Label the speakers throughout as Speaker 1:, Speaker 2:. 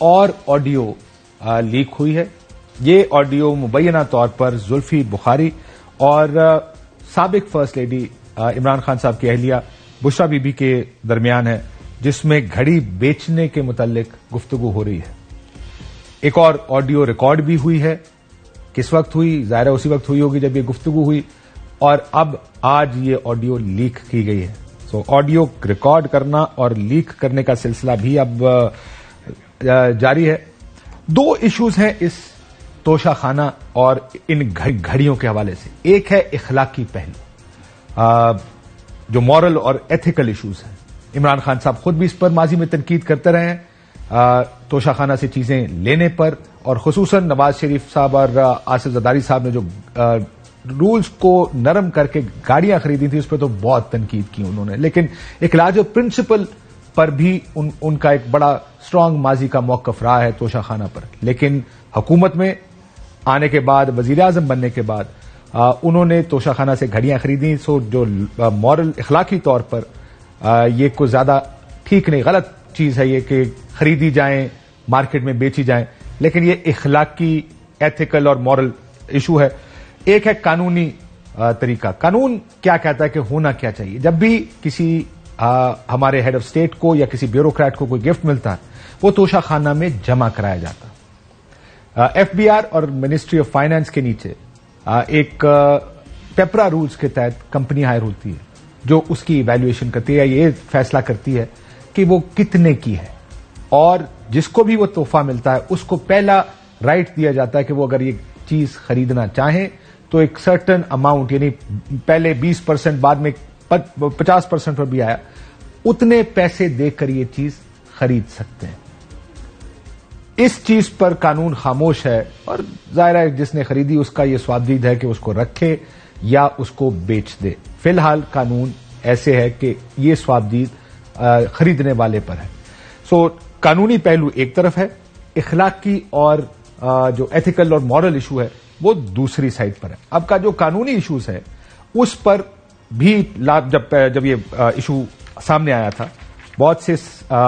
Speaker 1: اور audio leak ہوئی ہے. یہ آڈیو مبینہ طور پر زلفی بخاری اور سابق فرسٹ لیڈی عمران خان صاحب کی اہلیہ بشرا بی بی کے درمیان ہے، جس میں گھڑی بیچنے کے متعلق گفتگو ہو رہی ہے. ایک اور آڈیو ریکارڈ بھی ہوئی ہے. کس وقت ہوئی؟ ظاہر ہے اسی وقت ہوئی ہوگی جب یہ گفتگو ہوئی، اور اب آج یہ آڈیو لیک کی گئی ہے. سو آڈیو ریکارڈ کرنا اور لیک کرنے کا سلسلہ بھی اب جاری ہے. دو ایشوز ہیں اس توشہ خانہ اور ان گھڑیوں کے حوالے سے. ایک ہے اخلاقی پہلو، جو مورل اور ایتھیکل ایشوز ہیں. عمران خان صاحب خود بھی اس پر ماضی میں تنقید کرتے رہے ہیں، توشہ خانہ سے چیزیں لینے پر، اور خصوصاً نواز شریف صاحب اور آصف زرداری صاحب نے جو رولز کو نرم کر کے گاڑیاں خریدی تھی اس پہ تو بہت تنقید کی انہوں نے. لیکن ایک لارجر پرنسپل پر بھی ان کا ایک بڑا اسٹرانگ ماضی کا موقف رہا ہے توشہ خانہ پر. لیکن حکومت میں آنے کے بعد، وزیر اعظم بننے کے بعد، انہوں نے توشہ خانہ سے گھڑیاں خریدی. سو جو مورل اخلاقی طور پر یہ کوئی زیادہ ٹھیک نہیں، غلط چیز ہے یہ کہ خریدی جائیں، مارکیٹ میں بیچی جائیں. لیکن یہ اخلاقی، ایتھیکل اور مورل ایشو ہے. ایک ہے قانونی طریقہ. قانون کیا کہتا ہے کہ ہونا کیا چاہیے؟ جب بھی کسی ہمارے ہیڈ آف اسٹیٹ کو یا کسی بیوروکریٹ کو کوئی گفٹ ملتا ہے وہ توشہ خانہ میں جمع کرایا جاتا. ایف بی آر اور منسٹری آف فائنانس کے نیچے ایک پیپرا رولز کے تحت کمپنی ہائر ہوتی ہے جو اس کی ایویلویشن کرتی ہے، یہ فیصلہ کرتی ہے کہ وہ کتنے کی ہے. اور جس کو بھی وہ تحفہ ملتا ہے اس کو پہلا رائٹ دیا جاتا ہے کہ وہ اگر یہ چیز خریدنا چاہیں تو ایک سرٹن اماؤنٹ، یعنی پہلے 20%، بعد میں 50% پر بھی آیا، اتنے پیسے دے کر یہ چیز خرید سکتے ہیں. اس چیز پر قانون خاموش ہے، اور ظاہر ہے جس نے خریدی اس کا یہ سوادید ہے کہ اس کو رکھے یا اس کو بیچ دے. فی الحال قانون ایسے ہے کہ یہ سوادید خریدنے والے پر ہے. سو قانونی پہلو ایک طرف ہے، اخلاقی اور جو ایتھیکل اور مورل ایشو ہے وہ دوسری سائڈ پر ہے. اب کا جو قانونی ایشوز ہے اس پر بھی جب یہ ایشو سامنے آیا تھا بہت سے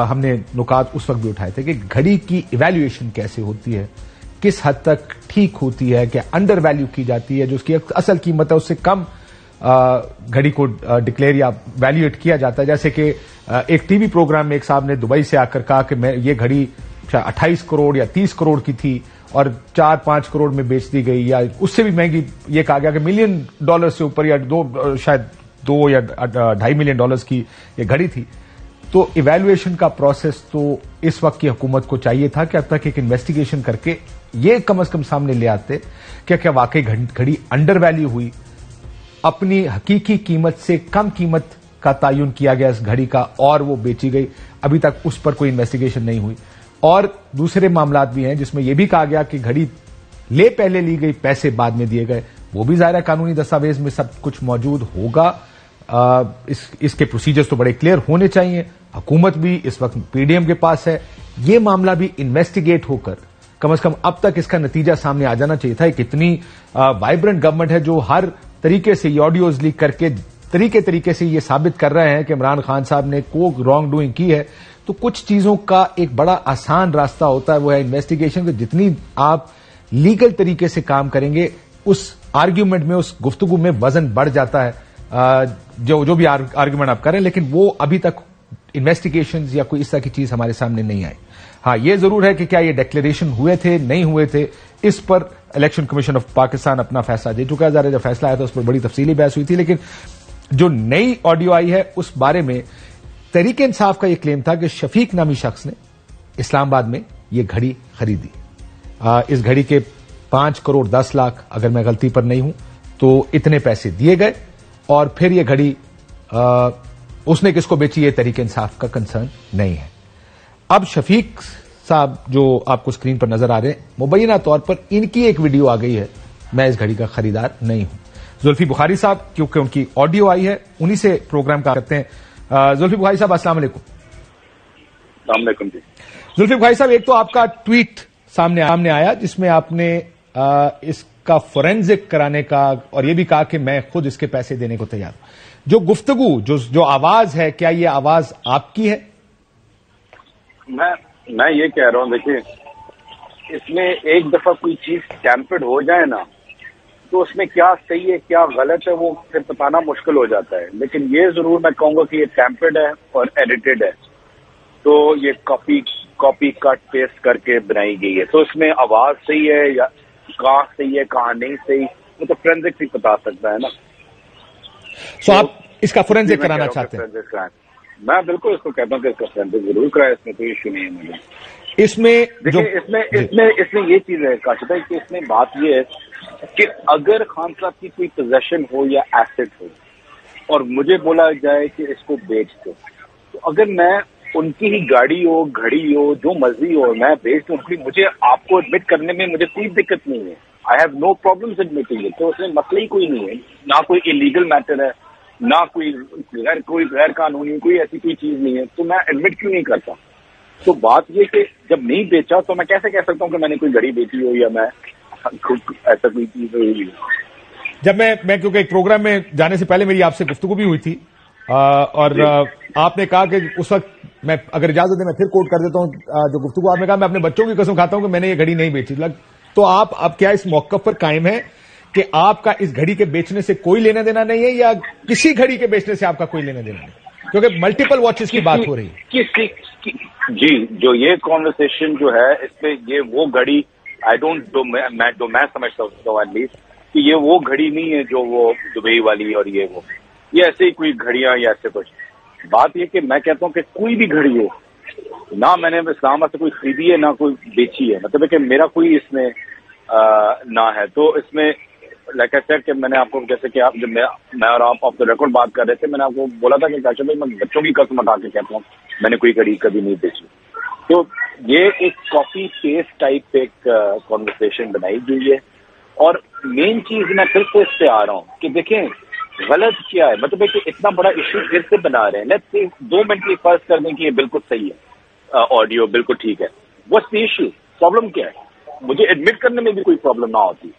Speaker 1: ہم نے نکات اس وقت بھی اٹھائے تھے کہ گھڑی کی ایویلویشن کیسے ہوتی ہے، کس حد تک ٹھیک ہوتی ہے، کہ انڈر ویلیو کی جاتی ہے، جو اس کی اصل قیمت ہے اس سے کم گھڑی کو ڈکلیئر یا ویلیویٹ کیا جاتا ہے. جیسے کہ ایک ٹی وی پروگرام میں ایک صاحب نے دبئی سے آ کر کہا کہ میں یہ گھڑی 28 کروڑ یا 30 کروڑ کی تھی اور 4-5 کروڑ میں بیچ دی گئی، یا اس سے بھی مہنگی یہ کہا گیا کہ $1 ملین سے اوپر، یا شاید $2 یا $2.5 ملین کی یہ گھڑی تھی. تو ایویلویشن کا پروسیس تو اس وقت کی حکومت کو چاہیے تھا کہ اب تک ایک انویسٹیگیشن کر کے یہ کم از کم سامنے لے آتے کہ کیا واقعی گھڑی انڈر ویلیو ہوئی، اپنی حقیقی قیمت سے کم قیمت کا تعین کیا گیا اس گھڑی کا اور وہ بیچی گئی. ابھی تک اس پر کوئی انویسٹیگیشن نہیں ہوئی. اور دوسرے معاملات بھی ہیں جس میں یہ بھی کہا گیا کہ گھڑی پہلے لی گئی، پیسے بعد میں دیے گئے. وہ بھی ظاہر قانونی دستاویز میں سب کچھ موجود ہوگا. اس کے پروسیجرز تو بڑے کلیئر ہونے چاہیے. حکومت بھی اس وقت پی ڈی ایم کے پاس ہے. یہ معاملہ بھی انویسٹیگیٹ ہو کر کم از کم اب تک اس کا نتیجہ سامنے آ جانا چاہیے تھا. ایک اتنی وائبرنٹ گورنمنٹ ہے جو ہر طریقے سے یہ آڈیوز لیک کر کے طریقے سے یہ ثابت کر رہے ہیں کہ عمران خان صاحب نے کوئی رانگ ڈوئنگ کی ہے. تو کچھ چیزوں کا ایک بڑا آسان راستہ ہوتا ہے، وہ ہے انویسٹیگیشن. کہ جتنی آپ لیگل طریقے سے کام کریں گے اس آرگیومنٹ میں، اس گفتگو میں وزن بڑھ جاتا ہے. جو بھی آرگیومنٹ آپ کریں، لیکن وہ ابھی تک انویسٹیگیشنز یا کوئی اس طرح کی چیز ہمارے سامنے نہیں آئی. ہاں یہ ضرور ہے کہ کیا یہ ڈکلیریشن ہوئے تھے نہیں ہوئے تھے، اس پر الیکشن کمیشن آف پاکستان اپنا فیصلہ دے چکا ہے. ذرا جب فیصلہ آیا تھا اس پر بڑی تفصیلی بحث ہوئی تھی. لیکن جو نئی آڈیو آئی ہے اس بارے میں تحریک انصاف کا یہ کلیم تھا کہ شفیق نامی شخص نے اسلام آباد میں یہ گھڑی خریدی. اس گھڑی کے 5 کروڑ 10 لاکھ، اگر میں غلطی پر نہیں ہوں تو اتنے پیسے دیے گئے، اور پھر یہ گھڑی اس نے کس کو بیچی یہ تحریک انصاف کا کنسرن نہیں ہے. اب شفیق صاحب جو آپ کو اسکرین پر نظر آ رہے ہیں، مبینہ طور پر ان کی ایک ویڈیو آ گئی ہے میں اس گھڑی کا خریدار نہیں ہوں. زلفی بخاری صاحب کیونکہ ان کی آڈیو آئی ہے انہی سے پروگرام کا کرتے ہیں. زلفی بخاری صاحب السلام علیکم.
Speaker 2: السلام علیکم جی.
Speaker 1: زلفی بخاری صاحب ایک تو آپ کا ٹویٹ سامنے آیا جس میں آپ نے اس کا فورینزک کرانے کا اور یہ بھی کہا کہ میں خود اس کے پیسے دینے کو تیار ہوں. جو گفتگو جو آواز ہے کیا یہ آواز آپ کی ہے؟
Speaker 2: میں یہ کہہ رہا ہوں دیکھیے اس میں ایک دفعہ کوئی چیز ٹیمپرڈ ہو جائے نا تو اس میں کیا صحیح ہے کیا غلط ہے وہ پھر بتانا مشکل ہو جاتا ہے. لیکن یہ ضرور میں کہوں گا کہ یہ ٹیمپرڈ ہے اور ایڈیٹڈ ہے تو یہ کاپی کٹ پیسٹ کر کے بنائی گئی ہے. تو اس میں آواز صحیح ہے یا کہاں صحیح ہے کہاں نہیں صحیح وہ تو فورینزک ہی بتا سکتا ہے نا.
Speaker 1: سو آپ اس کا فورینزک کرانا چاہتے ہیں؟
Speaker 2: میں بالکل اس کو کہتا ہوں کہ اس کا فورینزک ضرور کرائے, اس میں کوئی ایشو نہیں ہے مجھے.
Speaker 1: اس میں
Speaker 2: اس میں یہ چیز ہے کاشف بھائی کہ اس میں بات یہ ہے کہ اگر خان صاحب کی کوئی پوزیشن ہو یا ایسٹ ہو اور مجھے بولا جائے کہ اس کو بیچ دو, تو اگر میں ان کی ہی گاڑی ہو گھڑی ہو جو مرضی ہو میں بیچ دوں, مجھے آپ کو ایڈمٹ کرنے میں مجھے کوئی دقت نہیں ہے. I have no problem admitting it. تو اس میں مسئلہ ہی کوئی نہیں ہے, نہ کوئی انلیگل میٹر ہے نہ کوئی غیر قانونی کوئی ایسی کوئی چیز نہیں ہے. تو میں ایڈمٹ کیوں نہیں کرتا؟ تو بات یہ کہ جب نہیں بیچا تو میں کیسے کہہ سکتا ہوں کہ میں نے کوئی گھڑی بیچی ہو یا میں ایسا کوئی چیز ہوئی.
Speaker 1: جب میں کیونکہ ایک پروگرام میں جانے سے پہلے میری آپ سے گفتگو بھی ہوئی تھی اور آپ نے کہا کہ اس وقت میں اگر اجازت دیں میں پھر کوٹ کر دیتا ہوں جو گفتگو آپ نے کہا میں اپنے بچوں کی قسم کھاتا ہوں کہ میں نے یہ گھڑی نہیں بیچی. تو آپ اب کیا اس موقف پر قائم ہیں کہ آپ کا اس گھڑی کے بیچنے سے کوئی لینا دینا نہیں ہے یا کسی گھڑی کے بیچنے سے آپ کا کوئی لینا دینا نہیں؟ کیونکہ ملٹیپل واچز کی بات ہو رہی ہے.
Speaker 2: جی جو یہ کانورسیشن جو ہے اس میں یہ وہ گھڑی میں سمجھتا ہوں ایٹ لیسٹ کہ یہ وہ گھڑی نہیں ہے جو وہ دبئی والی اور یہ ایسے ہی کوئی گھڑیاں یا ایسے کچھ. بات یہ کہ میں کہتا ہوں کہ کوئی بھی گھڑی ہو نہ میں نے اسلام آباد سے کوئی خریدی ہے نہ کوئی بیچی ہے, مطلب ہے کہ میرا کوئی اس میں نہ ہے. تو اس میں لائک آئی سیڈ کہ میں نے آپ کو جیسے کہ آپ جب میں اور آپ آف دا ریکارڈ بات کر رہے تھے میں نے آپ کو بولا تھا کہ کاشف بھائی میں بچوں کی قسم اٹھا کے کہتا ہوں میں نے کوئی گھڑی کبھی نہیں بیچی. تو یہ ایک کاپی پیسٹ ٹائپ ایک کانورسیشن بنائی گئی ہے. اور مین چیز میں پھر سے اس پہ آ رہا ہوں کہ دیکھیں غلط کیا ہے, مطلب ہے کہ اتنا بڑا ایشو پھر سے بنا رہے ہیں. لیٹس سے 2 منٹ کی فرض کر دیں کہ یہ بالکل صحیح ہے, آڈیو بالکل ٹھیک ہے, واٹس دی ایشو؟ پرابلم کیا ہے؟ مجھے ایڈمٹ کرنے میں بھی کوئی پرابلم نہ ہوتی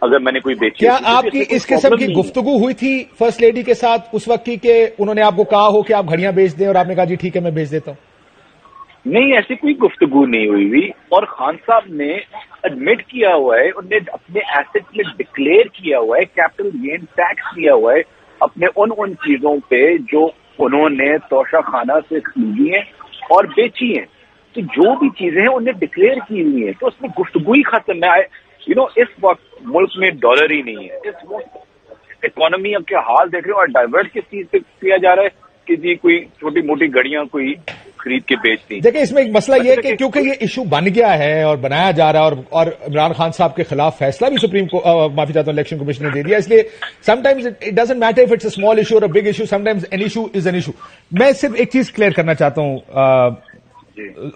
Speaker 2: اگر میں نے کوئی بیچی.
Speaker 1: کیا آپ کی اس قسم کی گفتگو ہوئی تھی فرسٹ لیڈی کے ساتھ اس وقت کی کہ انہوں نے آپ کو کہا ہو کہ آپ گھڑیاں بیچ دیں اور آپ نے کہا جی ٹھیک ہے میں بیچ دیتا ہوں؟
Speaker 2: نہیں, ایسی کوئی گفتگو نہیں ہوئی. اور خان صاحب نے ایڈمٹ کیا ہوا ہے, انہوں نے اپنے ایسٹ میں ڈکلیئر کیا ہوا ہے, کیپٹل گین ٹیکس دیا ہوا ہے اپنے ان چیزوں پہ جو انہوں نے توشہ خانہ سے خریدی ہیں اور بیچی ہیں. تو جو بھی چیزیں ہیں انہیں ڈکلیئر کی ہوئی ہیں. تو اس میں گفتگو ہی ختم ہے. اس وقت ملک میں ڈالر ہی نہیں ہے, اس وقت اکانومی کے حال دیکھ رہے ہو اور ڈائیورٹ کس چیز پہ کیا جا رہا ہے کہ جی کوئی چھوٹی موٹی گھڑیاں کوئی خرید کے بیچتی.
Speaker 1: دیکھیں اس میں ایک مسئلہ یہ ہے کہ کیونکہ یہ ایشو بن گیا ہے اور بنایا جا رہا ہے اور عمران خان صاحب کے خلاف فیصلہ بھی سپریم کو معافی چاہتا ہوں الیکشن کمیشن نے دے دیا, اس لیے sometimes it doesn't matter if it's a small issue اور a big issue, sometimes an issue is an issue. میں صرف ایک چیز کلیئر کرنا چاہتا ہوں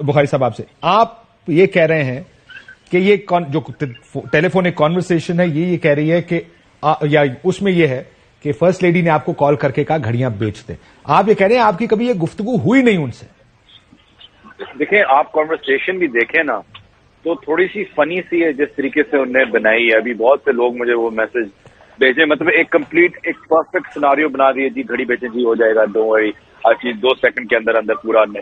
Speaker 1: بخاری صاحب آپ سے. آپ یہ کہہ رہے ہیں کہ یہ جو ٹیلی فونک کانورسیشن ہے یہ کہہ رہی ہے کہ یا اس میں یہ ہے کہ فرسٹ لیڈی نے آپ کو کال کر کے کہا گھڑیاں بیچ دیں. آپ یہ کہہ رہے ہیں آپ کی کبھی یہ گفتگو ہوئی نہیں ان سے؟
Speaker 2: دیکھیں آپ کانورسیشن بھی دیکھیں نا تو تھوڑی سی فنی سی ہے جس طریقے سے انہوں نے بنائی ہے. ابھی بہت سے لوگ مجھے وہ میسج بھیجے, مطلب ایک کمپلیٹ ایک پرفیکٹ سیناریو بنا دیے, جی گھڑی بیچیں جی ہو جائے گا, ڈونٹ وری, ہر چیز 2 سیکنڈ کے اندر پورا نے.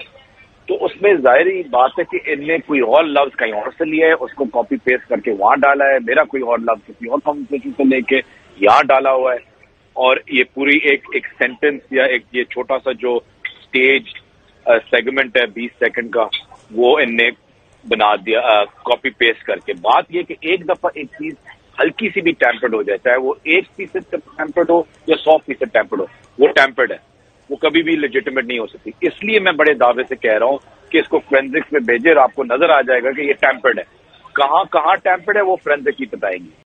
Speaker 2: تو اس میں ظاہری بات ہے کہ ان نے کوئی اور لفظ کہیں اور سے لیا ہے, اس کو کاپی پیسٹ کر کے وہاں ڈالا ہے, میرا کوئی اور لفظ کسی اور کانورسیشن سے لے کے یہاں ڈالا ہوا ہے, اور یہ پوری ایک سینٹنس یا ایک یہ چھوٹا سا جو اسٹیج سیگمنٹ ہے 20 سیکنڈ کا وہ ان نے بنا دیا کاپی پیسٹ کر کے. بات یہ کہ ایک دفعہ ایک چیز ہلکی سی بھی ٹیمپرڈ ہو جائے, چاہے وہ 1% ٹیمپرڈ ہو یا 100% ٹیمپرڈ ہو, وہ ٹیمپرڈ ہے, وہ کبھی بھی لیجیٹیمیٹ نہیں ہو سکتی. اس لیے میں بڑے دعوے سے کہہ رہا ہوں کہ اس کو فورینزکس میں بھیجے اور آپ کو نظر آ جائے گا کہ یہ ٹیمپرڈ ہے. کہاں ٹیمپرڈ ہے وہ فورینزک ہی بتائیں گی.